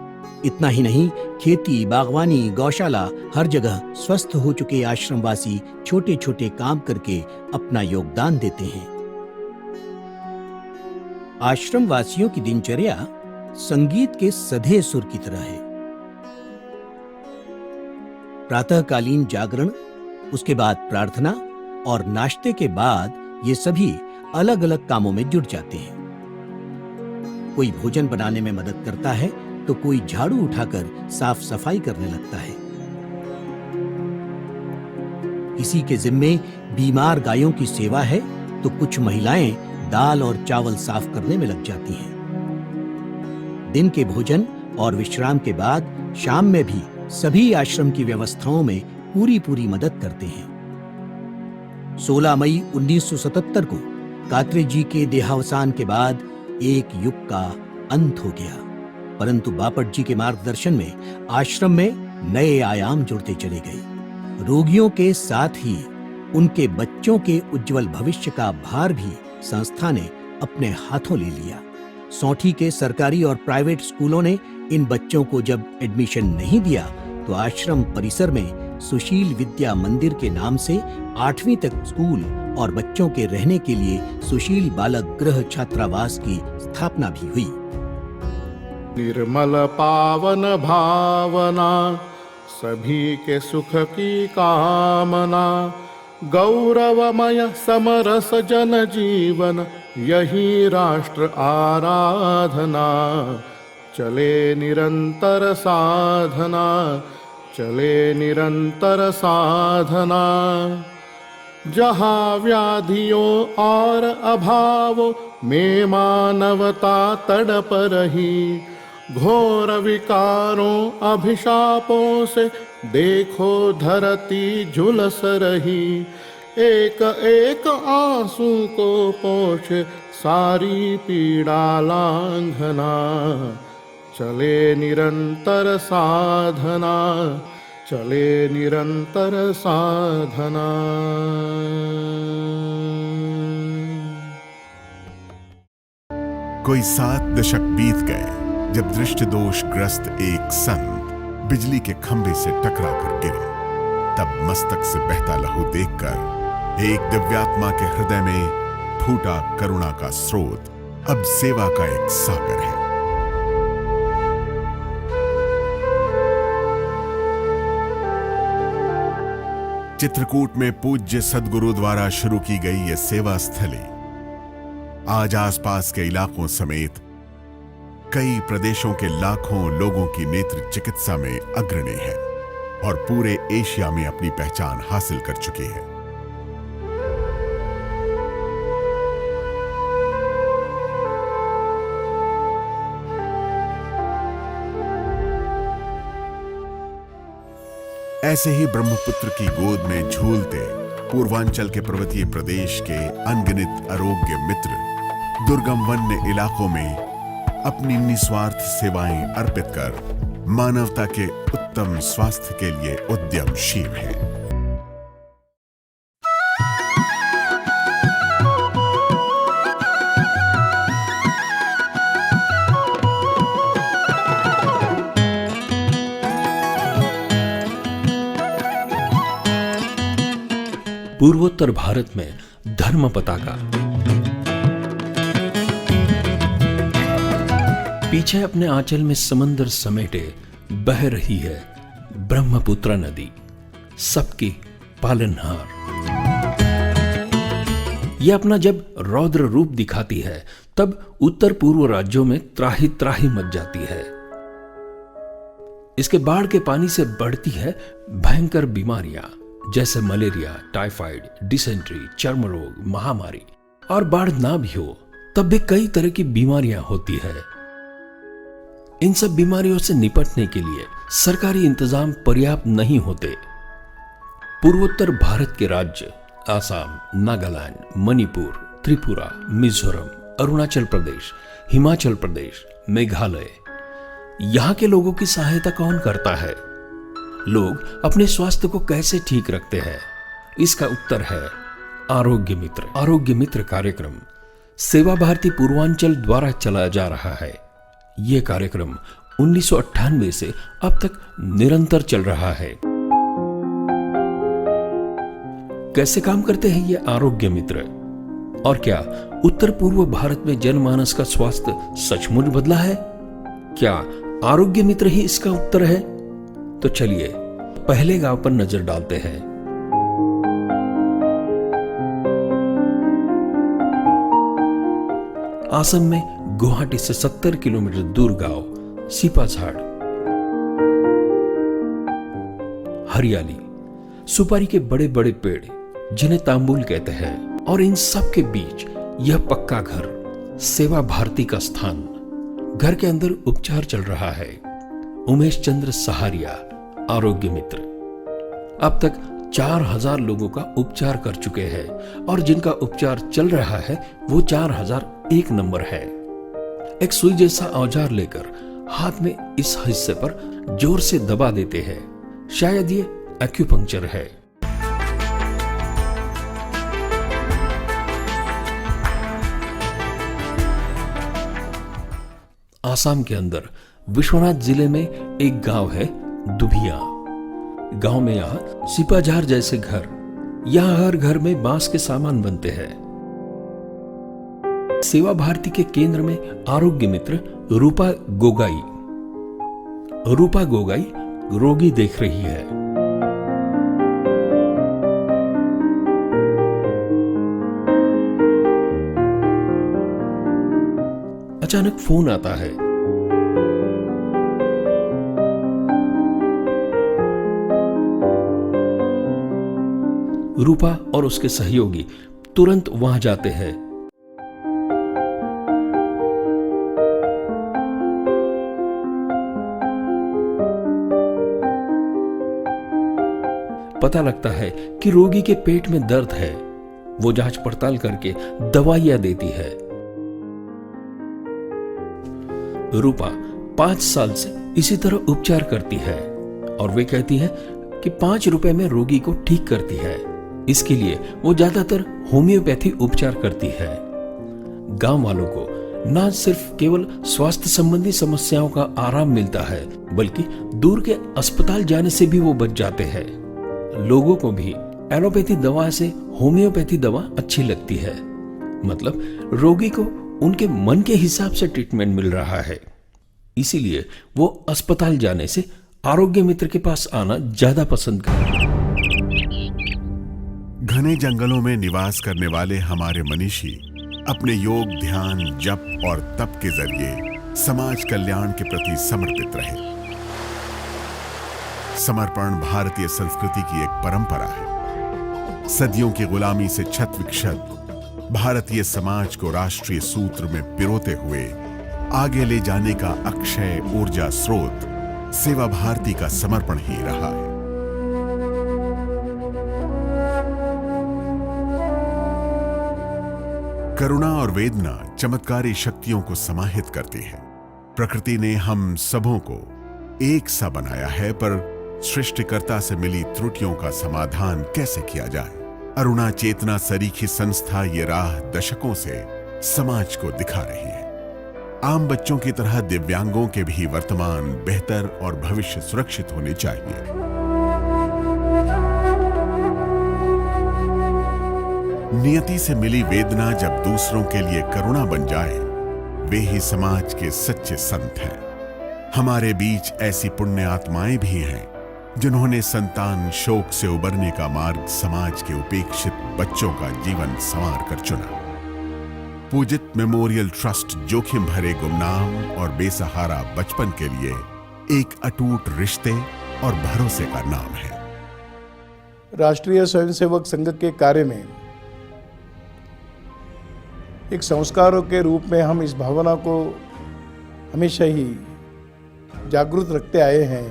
इतना ही नहीं, खेती, बागवानी, गौशाला, हर जगह स्वस्थ हो चुके आश्रमवासी छोटे छोटे काम करके अपना योगदान देते हैं। आश्रमवासियों की दिनचर्या संगीत के सधे सुर की तरह है। प्रातःकालीन जागरण, उसके बाद प्रार्थना और नाश्ते के बाद ये सभी अलग अलग कामों में जुट जाते हैं। कोई भोजन बनाने में मदद करता है तो कोई झाड़ू उठाकर साफ सफाई करने लगता है। किसी के जिम्मे बीमार गायों की सेवा है तो कुछ महिलाएं दाल और चावल साफ करने में लग जाती हैं। दिन के भोजन और विश्राम के बाद शाम में भी सभी आश्रम की व्यवस्थाओं में पूरी मदद करते हैं। 16 मई 1977 को कात्रे जी के देहावसान के बाद एक युग का अंत हो गया, परंतु बापट जी के मार्गदर्शन में आश्रम में नए आयाम जुड़ते चले गए। रोगियों के साथ ही उनके बच्चों के उज्जवल भविष्य का भार भी संस्था ने अपने हाथों ले लिया। सौंठी के सरकारी और प्राइवेट स्कूलों ने इन बच्चों को जब एडमिशन नहीं दिया तो आश्रम परिसर में सुशील विद्या मंदिर के नाम से 8वीं तक स्कूल और बच्चों के रहने के लिए सुशील बालक गृह छात्रावास की स्थापना भी हुई। निर्मल पावन भावना, सभी के सुख की कामना, गौरवमय समरस जन जीवन, यही राष्ट्र आराधना। चले निरंतर साधना, चले निरंतर साधना। जहाँ व्याधियों और अभावों में मानवता तड़प रही, घोर विकारों अभिशापों से देखो धरती झुलस रही। एक एक आंसू को पोंछे सारी पीड़ा लांघना। चले निरंतर साधना, चले निरंतर साधना। कोई 7 दशक बीत गए जब दृष्टि दोष ग्रस्त एक संत बिजली के खंभे से टकरा कर गिरे। तब मस्तक से बहता लहू देखकर एक दिव्यात्मा के हृदय में फूटा करुणा का स्रोत अब सेवा का एक सागर है। चित्रकूट में पूज्य सद्गुरु द्वारा शुरू की गई यह सेवा स्थली आज आसपास के इलाकों समेत कई प्रदेशों के लाखों लोगों की नेत्र चिकित्सा में अग्रणी है और पूरे एशिया में अपनी पहचान हासिल कर चुकी है। ऐसे ही ब्रह्मपुत्र की गोद में झूलते पूर्वांचल के पर्वतीय प्रदेश के अनगिनत आरोग्य मित्र दुर्गम वन्य इलाकों में अपनी निस्वार्थ सेवाएं अर्पित कर मानवता के उत्तम स्वास्थ्य के लिए उद्यमशील हैं। पूर्वोत्तर भारत में धर्म पताका, पीछे अपने आंचल में समंदर समेटे बह रही है ब्रह्मपुत्र नदी, सबकी पालनहार। यह अपना जब रौद्र रूप दिखाती है तब उत्तर पूर्व राज्यों में त्राही त्राही मच जाती है। इसके बाढ़ के पानी से बढ़ती है भयंकर बीमारियां, जैसे मलेरिया, टाइफाइड, डिसेंट्री, चर्म रोग, महामारी और बाढ़ ना भी हो तब भी कई तरह की बीमारियां होती है। इन सब बीमारियों से निपटने के लिए सरकारी इंतजाम पर्याप्त नहीं होते। पूर्वोत्तर भारत के राज्य आसाम, नागालैंड, मणिपुर, त्रिपुरा, मिजोरम, अरुणाचल प्रदेश, हिमाचल प्रदेश, मेघालय, यहां के लोगों की सहायता कौन करता है? लोग अपने स्वास्थ्य को कैसे ठीक रखते हैं? इसका उत्तर है आरोग्य मित्र। आरोग्य मित्र कार्यक्रम सेवा भारती पूर्वांचल द्वारा चलाया जा रहा है। यह कार्यक्रम 1998 से अब तक निरंतर चल रहा है। कैसे काम करते हैं ये आरोग्य मित्र? और क्या उत्तर पूर्व भारत में जनमानस का स्वास्थ्य सचमुच बदला है? क्या आरोग्य मित्र ही इसका उत्तर है? तो चलिए पहले गांव पर नजर डालते हैं। असम में गुवाहाटी से 70 किलोमीटर दूर गांव सिपाझाड़। हरियाली, सुपारी के बड़े बड़े पेड़ जिन्हें तांबुल कहते हैं, और इन सब के बीच यह पक्का घर, सेवा भारती का स्थान। घर के अंदर उपचार चल रहा है। उमेश चंद्र सहारिया आरोग्य मित्र अब तक 4000 लोगों का उपचार कर चुके हैं, और जिनका उपचार चल रहा है वो 4001 नंबर है। एक सुई जैसा औजार लेकर हाथ में इस हिस्से पर जोर से दबा देते हैं। शायद ये एक्यूपंक्चर है। आसाम के अंदर विश्वनाथ जिले में एक गांव है दुभिया। गांव में यहाँ सिपाझार जैसे घर, यहाँ हर घर में बांस के सामान बनते हैं। सेवा भारती के केंद्र में आरोग्य मित्र रूपा गोगाई रोगी देख रही है। अचानक फोन आता है। रूपा और उसके सहयोगी तुरंत वहां जाते हैं। पता लगता है कि रोगी के पेट में दर्द है। वो जांच पड़ताल करके दवाइयां देती है। रूपा 5 साल से इसी तरह उपचार करती है, और वे कहती है कि 5 रुपए में रोगी को ठीक करती है। इसके लिए वो ज्यादातर होम्योपैथी उपचार करती है। गांव वालों को न सिर्फ केवल स्वास्थ्य संबंधी समस्याओं का आराम मिलता है, बल्कि दूर के अस्पताल जाने से भी वो बच जाते हैं। लोगों को भी एलोपैथी दवा से होम्योपैथी दवा अच्छी लगती है। मतलब रोगी को उनके मन के हिसाब से ट्रीटमेंट मिल रहा है। इसीलिए वो अस्पताल जाने से आरोग्य मित्र के पास आना ज्यादा पसंद करते हैं। घने जंगलों में निवास करने वाले हमारे मनीषी अपने योग, ध्यान, जप और तप के जरिए समाज कल्याण के प्रति समर्पित रहे। समर्पण भारतीय संस्कृति की एक परंपरा है। सदियों की गुलामी से छत विक्षत भारतीय समाज को राष्ट्रीय सूत्र में पिरोते हुए आगे ले जाने का अक्षय ऊर्जा स्रोत सेवा भारती का समर्पण ही रहा है। करुणा और वेदना चमत्कारी शक्तियों को समाहित करती है। प्रकृति ने हम सबों को एक सा बनाया है, पर सृष्टिकर्ता से मिली त्रुटियों का समाधान कैसे किया जाए? अरुणा चेतना सरीखी संस्था ये राह दशकों से समाज को दिखा रही है। आम बच्चों की तरह दिव्यांगों के भी वर्तमान बेहतर और भविष्य सुरक्षित होने चाहिए। नियति से मिली वेदना जब दूसरों के लिए करुणा बन जाए, वे ही समाज के सच्चे संत हैं। हमारे बीच ऐसी पुण्य आत्माएं भी हैं जिन्होंने संतान शोक से उबरने का मार्ग समाज के उपेक्षित बच्चों का जीवन संवार कर चुना। पूजित मेमोरियल ट्रस्ट जोखिम भरे गुमनाम और बेसहारा बचपन के लिए एक अटूट रिश्ते और भरोसे का नाम है। राष्ट्रीय स्वयंसेवक संघ के कार्य में एक संस्कारों के रूप में हम इस भावना को हमेशा ही जागरूक रखते आए हैं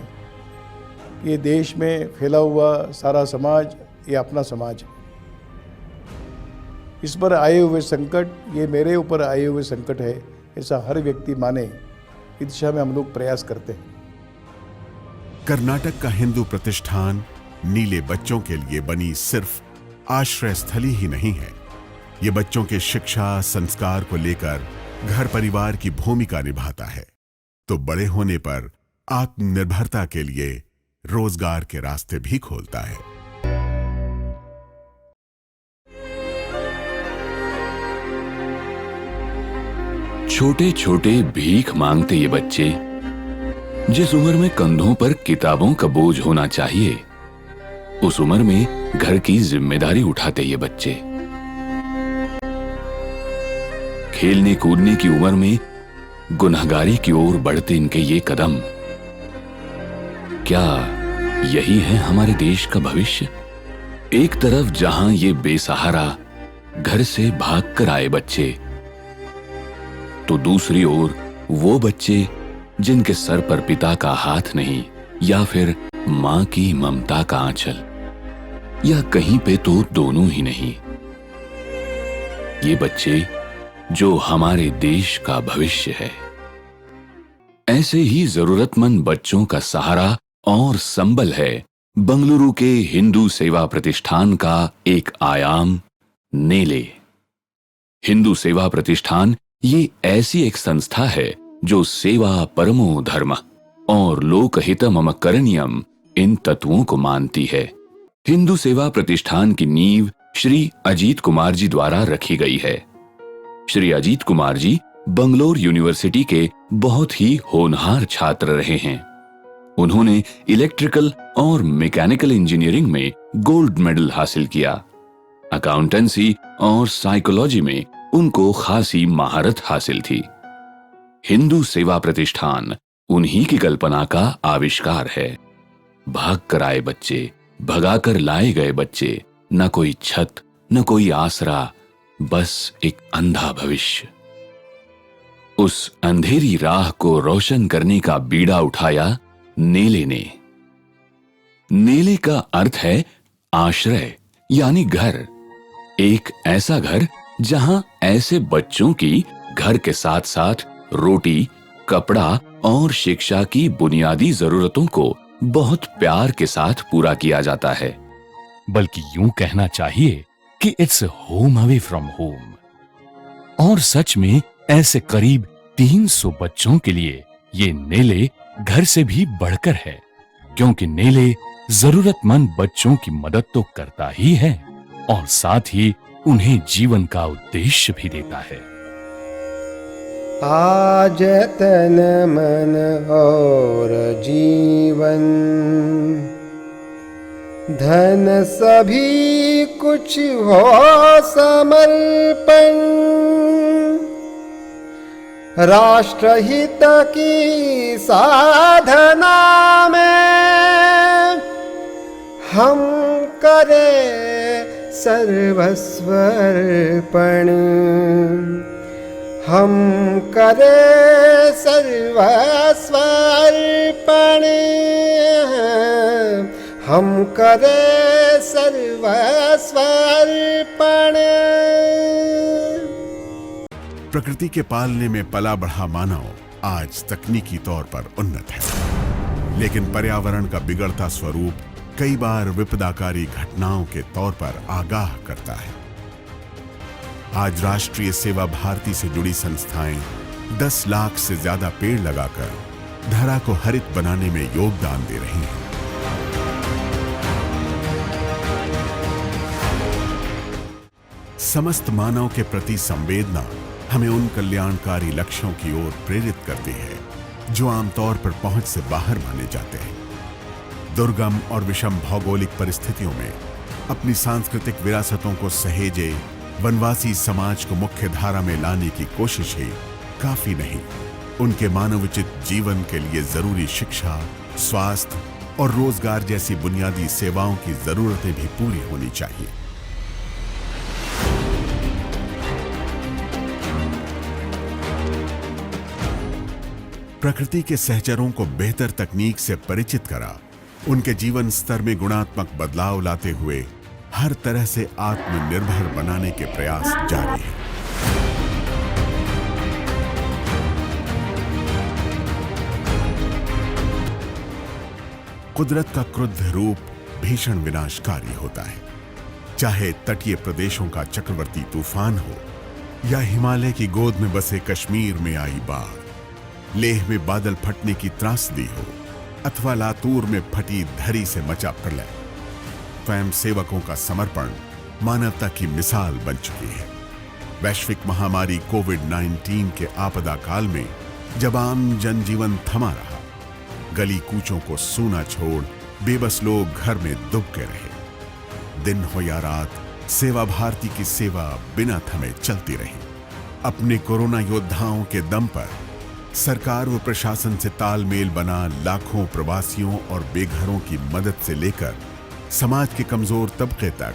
कि ये देश में फैला हुआ सारा समाज ये अपना समाज है। इस पर आए हुए संकट ये मेरे ऊपर आए हुए संकट है, ऐसा हर व्यक्ति माने, इस दिशा में हम लोग प्रयास करते हैं। कर्नाटक का हिंदू प्रतिष्ठान नीले बच्चों के लिए बनी सिर्फ आश्रय स्थली ही नहीं है, ये बच्चों के शिक्षा संस्कार को लेकर घर परिवार की भूमिका निभाता है, तो बड़े होने पर आत्मनिर्भरता के लिए रोजगार के रास्ते भी खोलता है। छोटे छोटे भीख मांगते ये बच्चे, जिस उम्र में कंधों पर किताबों का बोझ होना चाहिए, उस उम्र में घर की जिम्मेदारी उठाते ये बच्चे। खेलने कूदने की उम्र में गुनहगारी की ओर बढ़ते इनके ये कदम, क्या यही है हमारे देश का भविष्य? एक तरफ जहां ये बेसहारा घर से भागकर आए बच्चे, तो दूसरी ओर वो बच्चे जिनके सर पर पिता का हाथ नहीं, या फिर मां की ममता का आंचल, या कहीं पे तो दोनों ही नहीं। ये बच्चे जो हमारे देश का भविष्य है। ऐसे ही जरूरतमंद बच्चों का सहारा और संबल है बंगलुरु के हिंदू सेवा प्रतिष्ठान का एक आयाम, नेले। हिंदू सेवा प्रतिष्ठान ये ऐसी एक संस्था है जो सेवा परमो धर्म और लोकहितमम करणीयम इन तत्वों को मानती है। हिंदू सेवा प्रतिष्ठान की नींव श्री अजीत कुमार जी द्वारा रखी गई है। श्री अजीत कुमार जी बंगलोर यूनिवर्सिटी के बहुत ही होनहार छात्र रहे हैं। उन्होंने इलेक्ट्रिकल और मैकेनिकल इंजीनियरिंग में गोल्ड मेडल हासिल किया। अकाउंटेंसी और साइकोलॉजी में उनको खासी महारत हासिल थी। हिंदू सेवा प्रतिष्ठान उन्हीं की कल्पना का आविष्कार है। भाग कर आए बच्चे, भगाकर लाए गए बच्चे, न कोई छत, न कोई आसरा, बस एक अंधा भविष्य। उस अंधेरी राह को रोशन करने का बीड़ा उठाया नेले ने। नेले का अर्थ है आश्रय, यानी घर। एक ऐसा घर जहां ऐसे बच्चों की घर के साथ साथ रोटी, कपड़ा और शिक्षा की बुनियादी जरूरतों को बहुत प्यार के साथ पूरा किया जाता है। बल्कि यूं कहना चाहिए कि its home away from home. और सच में ऐसे करीब 300 बच्चों के लिए ये नेले घर से भी बढ़कर है, क्योंकि नेले जरूरतमंद बच्चों की मदद तो करता ही है और साथ ही उन्हें जीवन का उद्देश्य भी देता है। आज तन मन और जीवन, धन सभी कुछ हो समर्पण, राष्ट्रहित की साधना में हम करें सर्वस्व अर्पण, हम करें सर्वस्व अर्पण, हम करें सर्वस्व अर्पण। प्रकृति के पालने में पला बढ़ा मानव आज तकनीकी तौर पर उन्नत है, लेकिन पर्यावरण का बिगड़ता स्वरूप कई बार विपदाकारी घटनाओं के तौर पर आगाह करता है। आज राष्ट्रीय सेवा भारती से जुड़ी संस्थाएं 10 लाख से ज्यादा पेड़ लगाकर धरा को हरित बनाने में योगदान दे रही हैं। समस्त मानव के प्रति संवेदना हमें उन कल्याणकारी लक्ष्यों की ओर प्रेरित करती है जो आमतौर पर पहुंच से बाहर माने जाते हैं। दुर्गम और विषम भौगोलिक परिस्थितियों में अपनी सांस्कृतिक विरासतों को सहेजे वनवासी समाज को मुख्य धारा में लाने की कोशिश ही काफी नहीं, उनके मानवोचित जीवन के लिए जरूरी शिक्षा, स्वास्थ्य और रोजगार जैसी बुनियादी सेवाओं की जरूरतें भी पूरी होनी चाहिए। प्रकृति के सहचरों को बेहतर तकनीक से परिचित करा, उनके जीवन स्तर में गुणात्मक बदलाव लाते हुए हर तरह से आत्मनिर्भर बनाने के प्रयास जारी हैं। कुदरत का क्रुद्ध रूप भीषण विनाशकारी होता है, चाहे तटीय प्रदेशों का चक्रवर्ती तूफान हो या हिमालय की गोद में बसे कश्मीर में आई बाढ़, लेह में बादल फटने की त्रासदी हो अथवा लातूर में फटी धरी से मचा प्रलय। स्वयं सेवकों का समर्पण मानवता की मिसाल बन चुकी है। वैश्विक महामारी कोविड-19 के आपदा काल में जब आम जनजीवन थमा रहा, गली कूचों को सूना छोड़ बेबस लोग घर में दुबके रहे। दिन हो या रात, सेवा भारती की सेवा बिना थमे चलती रही। अपने कोरोना योद्धाओं के दम पर सरकार व प्रशासन से तालमेल बना लाखों प्रवासियों और बेघरों की मदद से लेकर समाज के कमजोर तबके तक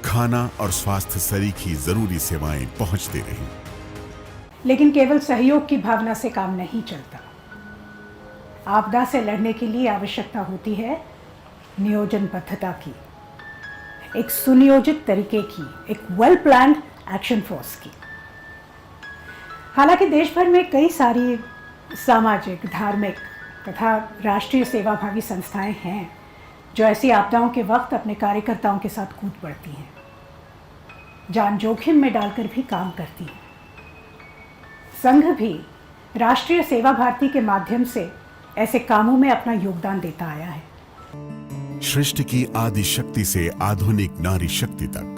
खाना और स्वास्थ्य सरीखी जरूरी सेवाएं पहुंचती रहीं। लेकिन केवल सहयोग की भावना से काम नहीं चलता। आपदा से लड़ने के लिए आवश्यकता होती है नियोजनबद्धता की, एक सुनियोजित तरीके की, एक वेल प्लान्ड एक्शन फोर्स की। हालांकि देश भर में कई सारी सामाजिक, धार्मिक तथा राष्ट्रीय सेवाभावी संस्थाएं हैं जो ऐसी आपदाओं के वक्त अपने कार्यकर्ताओं के साथ कूद पड़ती हैं, जान जोखिम में डालकर भी काम करती हैं। संघ भी राष्ट्रीय सेवा भारती के माध्यम से ऐसे कामों में अपना योगदान देता आया है। सृष्टि की आदि शक्ति से आधुनिक नारी शक्ति तक,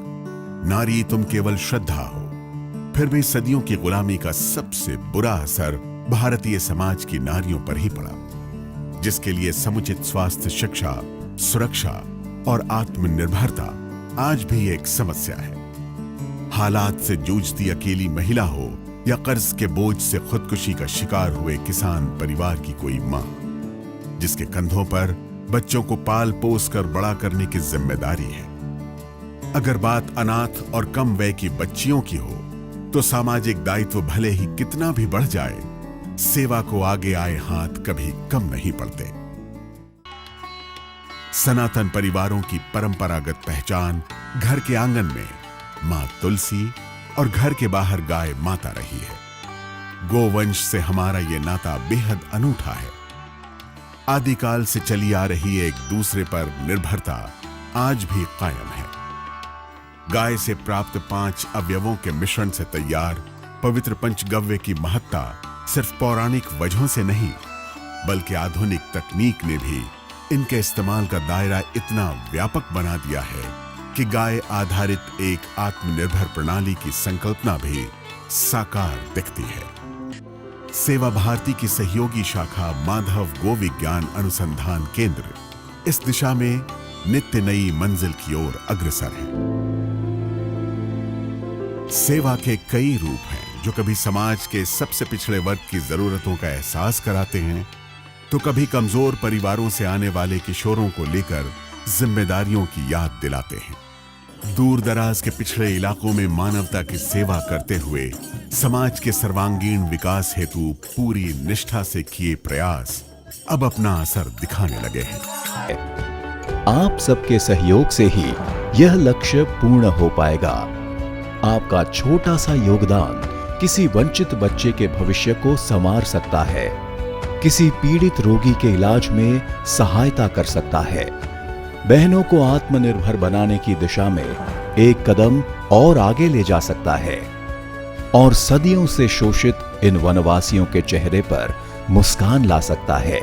नारी तुम केवल श्रद्धा हो। फिर भी सदियों की गुलामी का सबसे बुरा असर भारतीय समाज की नारियों पर ही पड़ा, जिसके लिए समुचित स्वास्थ्य, शिक्षा, सुरक्षा और आत्मनिर्भरता आज भी एक समस्या है। हालात से जूझती अकेली महिला हो या कर्ज के बोझ से खुदकुशी का शिकार हुए किसान परिवार की कोई मां, जिसके कंधों पर बच्चों को पाल पोस कर बड़ा करने की जिम्मेदारी है। अगर बात अनाथ और कम वय की बच्चियों की हो तो सामाजिक दायित्व भले ही कितना भी बढ़ जाए, सेवा को आगे आए हाथ कभी कम नहीं पड़ते। सनातन परिवारों की परंपरागत पहचान घर के आंगन में मां तुलसी और घर के बाहर गाय माता रही है। गोवंश से हमारा ये नाता बेहद अनूठा है। आदिकाल से चली आ रही एक दूसरे पर निर्भरता आज भी कायम है। गाय से प्राप्त 5 अवयवों के मिश्रण से तैयार पवित्र पंचगव्य की महत्ता सिर्फ पौराणिक वजहों से नहीं, बल्कि आधुनिक तकनीक ने भी इनके इस्तेमाल का दायरा इतना व्यापक बना दिया है कि गाय आधारित एक आत्मनिर्भर प्रणाली की संकल्पना भी साकार दिखती है। सेवा भारती की सहयोगी शाखा माधव गो विज्ञान अनुसंधान केंद्र इस दिशा में नित्य नई मंजिल की ओर अग्रसर है। सेवा के कई रूप हैं जो कभी समाज के सबसे पिछड़े वर्ग की जरूरतों का एहसास कराते हैं, तो कभी कमजोर परिवारों से आने वाले किशोरों को लेकर जिम्मेदारियों की याद दिलाते हैं। दूर दराज के पिछड़े इलाकों में मानवता की सेवा करते हुए समाज के सर्वांगीण विकास हेतु पूरी निष्ठा से किए प्रयास अब अपना असर दिखाने लगे हैं। आप सबके सहयोग से ही यह लक्ष्य पूर्ण हो पाएगा। आपका छोटा सा योगदान किसी वंचित बच्चे के भविष्य को संवार सकता है, किसी पीड़ित रोगी के इलाज में सहायता कर सकता है, बहनों को आत्मनिर्भर बनाने की दिशा में एक कदम और आगे ले जा सकता है और सदियों से शोषित इन वनवासियों के चेहरे पर मुस्कान ला सकता है।